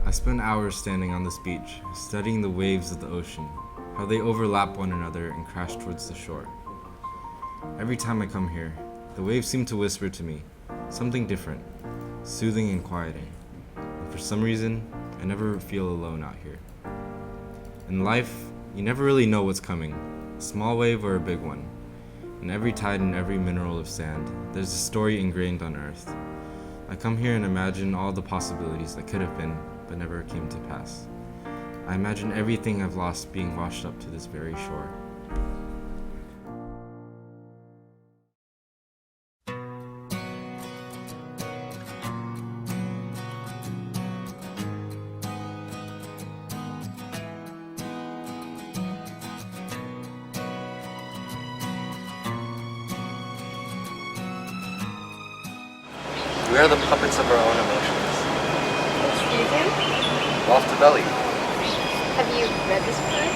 I spend hours standing on this beach, studying the waves of the ocean, how they overlap one another and crash towards the shore. Every time I come here, the waves seem to whisper to me, something different, soothing and quieting. And for some reason, I never feel alone out here. In life, you never really know what's coming, a small wave or a big one. In every tide and every mineral of sand, there's a story ingrained on earth. I come here and imagine all the possibilities that could have been, but never came to pass. I imagine everything I've lost being washed up to this very shore. We are the puppets of our own emotions. Excuse you? Loft to belly. Have you read this before?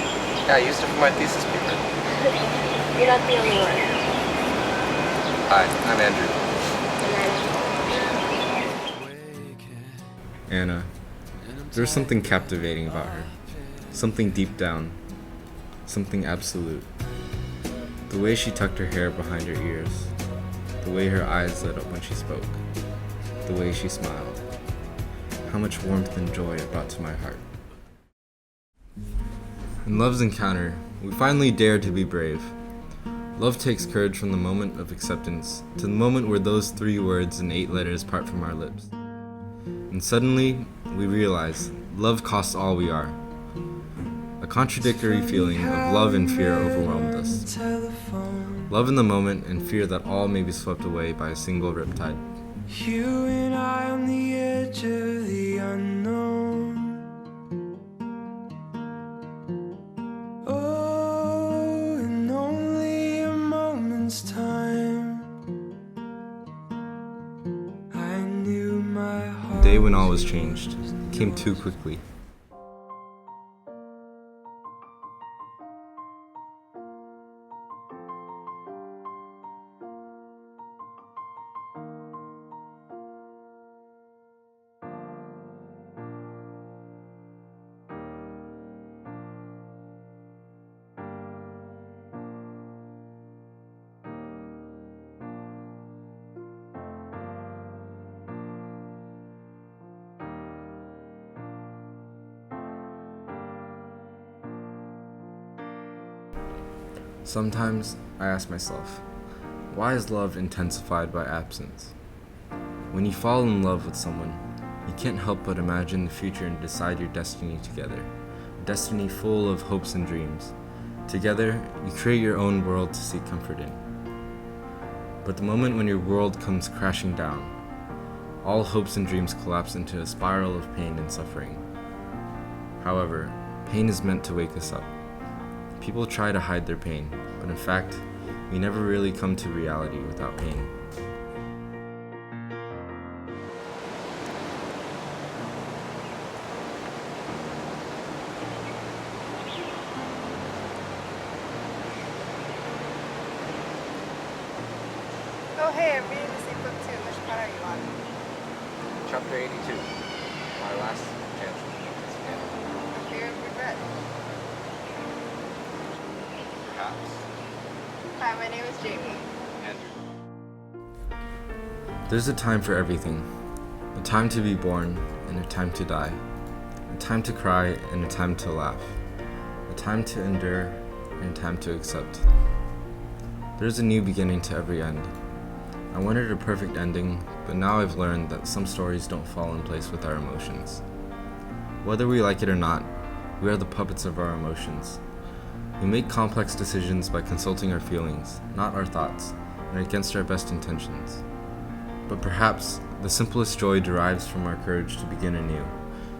Yeah, I used it for my thesis paper. You're not the only one. Hi, I'm Andrew. Anna, there's something captivating about her. Something deep down. Something absolute. The way she tucked her hair behind her ears. The way her eyes lit up when she spoke. The way she smiled. How much warmth and joy it brought to my heart. In love's encounter, we finally dare to be brave. Love takes courage from the moment of acceptance to the moment where those 3 words and 8 letters part from our lips. And suddenly, we realize love costs all we are. A contradictory feeling of love and fear overwhelmed us. Love in the moment and fear that all may be swept away by a single riptide. You and I on the edge of the unknown. Oh, in only a moment's time, I knew my heart. The day when all was changed came too quickly. Sometimes I ask myself, why is love intensified by absence? When you fall in love with someone, you can't help but imagine the future and decide your destiny together. A destiny full of hopes and dreams. Together, you create your own world to seek comfort in. But the moment when your world comes crashing down, all hopes and dreams collapse into a spiral of pain and suffering. However, pain is meant to wake us up. People try to hide their pain, but in fact, we never really come to reality without pain. Oh hey, I'm reading the same book too. Which part are you on? Chapter 82. My last chance. My favorite regret. Perhaps. Hi, my name is Jamie. Andrew. There's a time for everything. A time to be born and a time to die. A time to cry and a time to laugh. A time to endure and a time to accept. There's a new beginning to every end. I wanted a perfect ending, but now I've learned that some stories don't fall in place with our emotions. Whether we like it or not, we are the puppets of our emotions. We make complex decisions by consulting our feelings, not our thoughts, and against our best intentions. But perhaps the simplest joy derives from our courage to begin anew,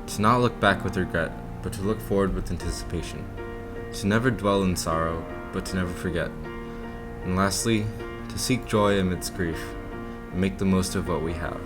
to not look back with regret, but to look forward with anticipation, to never dwell in sorrow, but to never forget, and lastly, to seek joy amidst grief, and make the most of what we have.